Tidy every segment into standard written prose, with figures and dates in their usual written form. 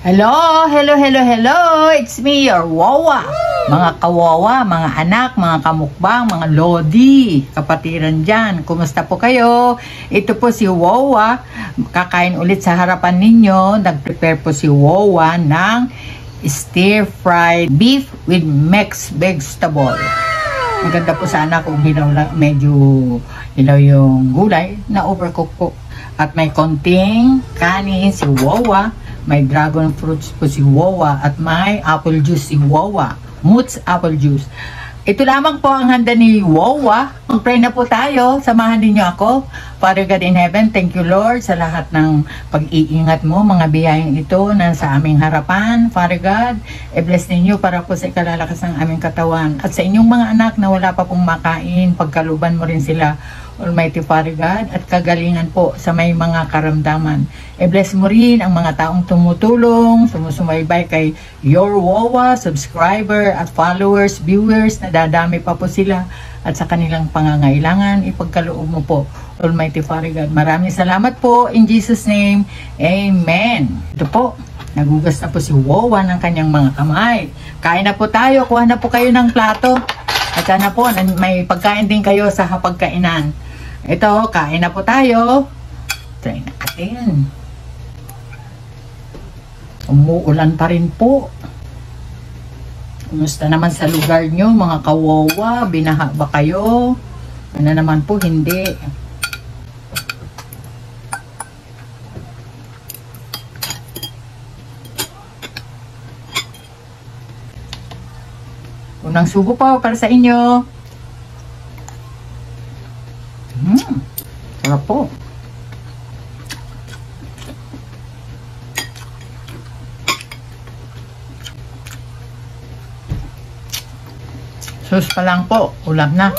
Hello, hello, hello, hello! It's me, your Wawa. Mga kawawa, mga anak, mga kamukbang, mga lodi, kapatiran dyan. Kumusta po kayo? Ito po si Wawa. Kakain ulit sa harapan ninyo. Nag-prepare po si Wawa ng stir-fried beef with mixed vegetable. Maganda po sana kung hilaw lang, medyo hilaw yung gulay na overcook po. At may konting kanin si Wawa. May dragon fruits po si Wawa at may apple juice si Wawa. Moots apple juice. Ito lamang po ang handa ni Wawa. Pray na po tayo. Samahan ninyo ako. Father God in heaven, thank you Lord sa lahat ng pag-iingat mo, mga biyayang ito na sa aming harapan. Father God, i-bless ninyo para po sa ikalalakas ng aming katawan. At sa inyong mga anak na wala pa pong makain, pagkaluban mo rin sila, Almighty Father God, at kagalingan po sa may mga karamdaman. I-bless mo rin ang mga taong tumutulong, sumusumaybay kay Your Wawa, subscriber at followers, viewers, na dadami pa po sila at sa kanilang pangangailangan, ipagkaloob mo po, Almighty Father God. Maraming salamat po, in Jesus' name, Amen. Ito po, nagugas na po si Wawa ng kanyang mga kamay. Kain na po tayo, kuha na po kayo ng plato. At sana po, may pagkain din kayo sa hapagkainan. Ito, kain na po tayo. Try natin. Umuulan pa rin po. Kumusta naman sa lugar nyo, mga kawawa? Binaha ba kayo? Ano naman po, hindi. Unang sugo po para sa inyo. Sarap po. Sus pa lang po, ulam na.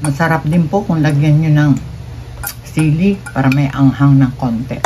Masarap din po kung lagyan nyo ng sili para may anghang ng konti.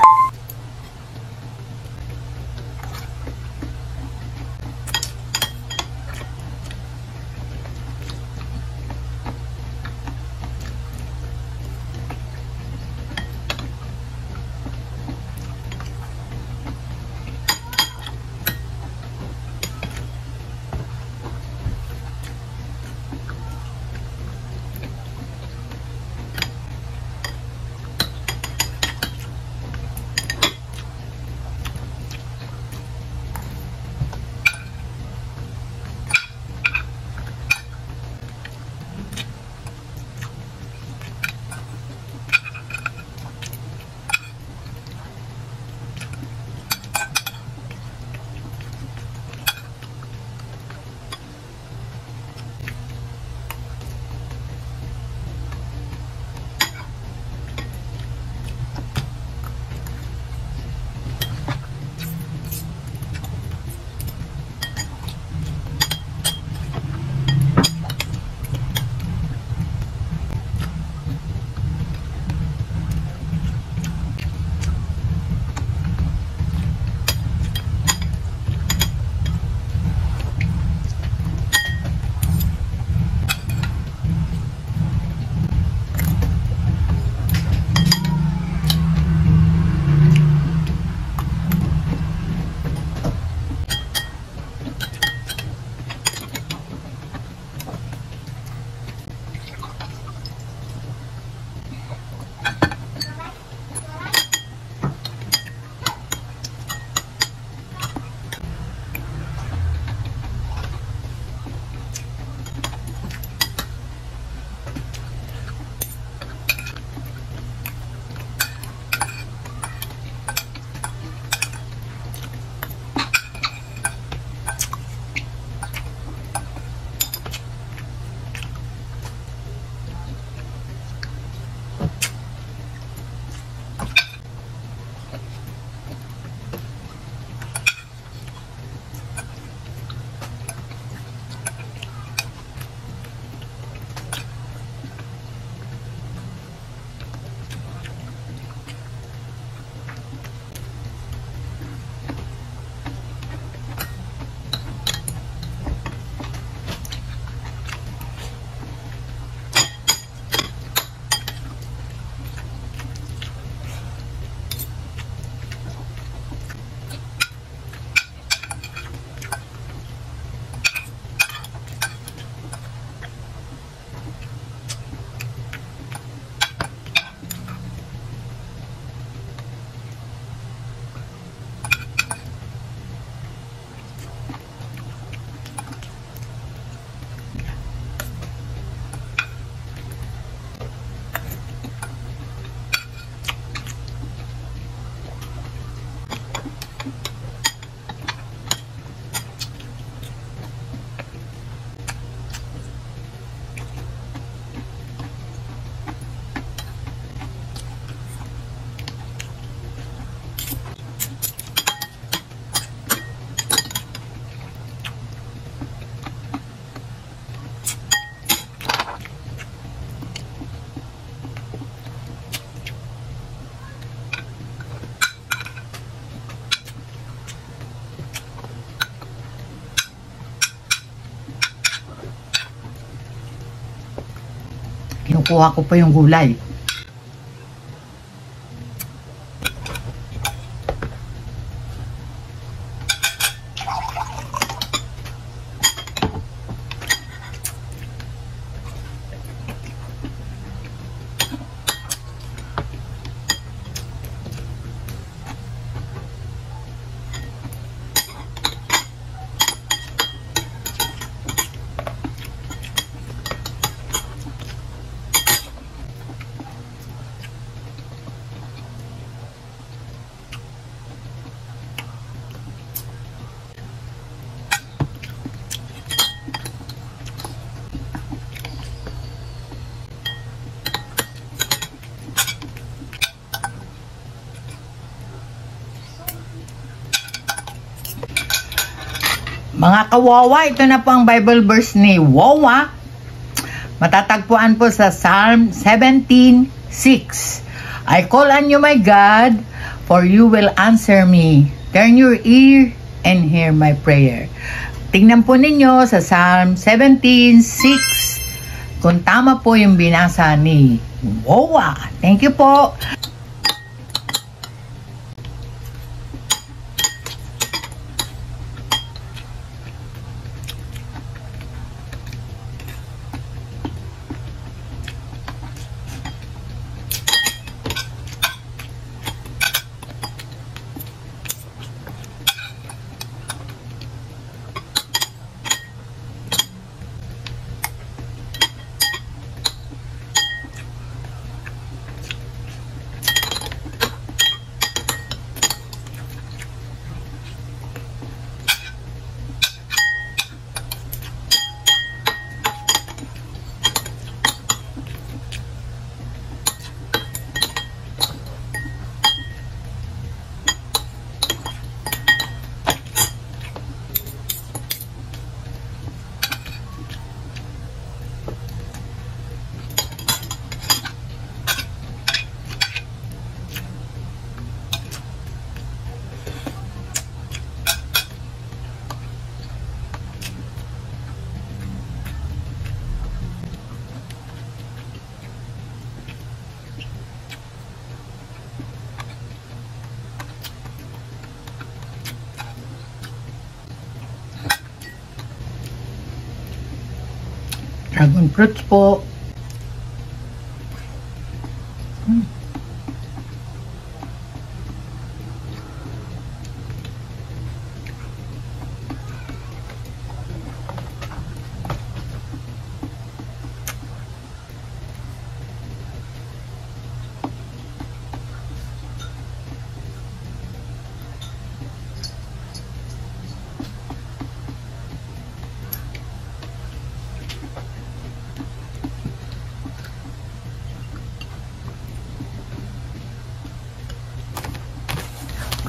kinukuha ko pa yung gulay. Mga kawawa, ito na po ang Bible verse ni Wawa. Matatagpuan po sa Psalm 17:6. I call on you, my God, for you will answer me. Turn your ear and hear my prayer. Tingnan po ninyo sa Psalm 17:6 kung tama po yung binasa ni Wawa. Thank you po. Dragon fruits po.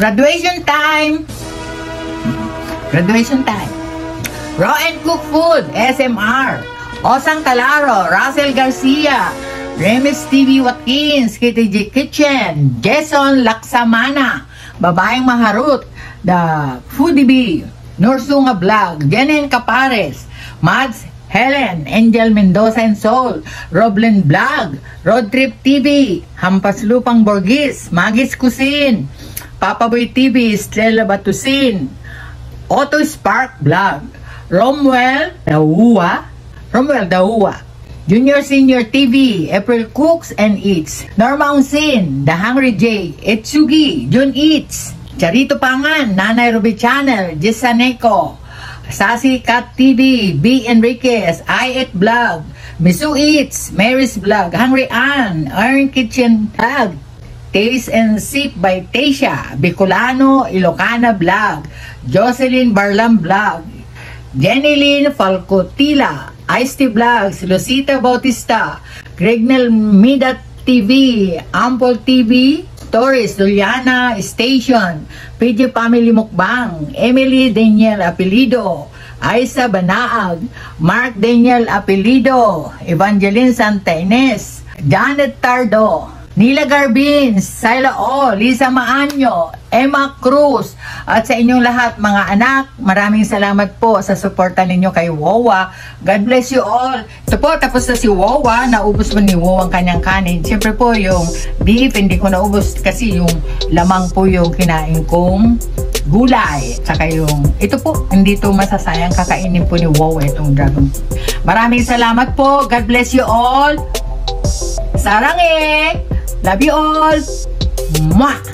Graduation time! Graduation time. Raw and Cook Food, SMR. Osang Talaro, Russell Garcia, Remes TV Watkins, KTG Kitchen, Jason Laksamana, Babaeng Maharut, The Foodie Bee, Nursunga Vlog, Jenen Capares, Mads Helen, Angel Mendoza and Soul, Roblen Vlog, Road Trip TV, Hampas Lupang Borgis, Magis Cuisine, Papa Boy TV, Stella Batusin, Auto Spark Vlog, Romwell Daua, Junior Senior TV, April Cooks and Eats, Norma Unsin, The Hungry J, Etsugi, Jun Eats, Charito Pangan, Nanay Ruby Channel, Jisaneko, Sassy Cat TV, B. Enriquez, I Eat Vlog, Misu Eats, Mary's Vlog, Hungry Ann, Iron Kitchen Vlog, Taste and Sip by Tasha, Bicolano, Ilocana Vlog, Jocelyn Barlam Vlog, Jenilyn Falcotila, Ice-T Vlogs, Lucita Bautista, Gregnel Midat TV, Ample TV, Torres, Juliana Station, PJ Family Mukbang, Emily Daniel Apelido, Aisa Banaag, Mark Daniel Apelido, Evangeline Santa Ines, Janet Tardo, Nila Garbin, Sila O, Lisa Maanyo, Emma Cruz, at sa inyong lahat mga anak, maraming salamat po sa suporta ninyo kay Wawa. God bless you all. Ito po, tapos na si Wawa, naubos mo ni Wawa ang kanyang kanin. Siyempre po yung beef, hindi ko naubos kasi yung lamang po yung kinain kong gulay. Tsaka yung, ito po, hindi to masasayang, kakainin po ni Wawa itong dragon. Maraming salamat po. God bless you all. Sarangin! Love you all! Mwah!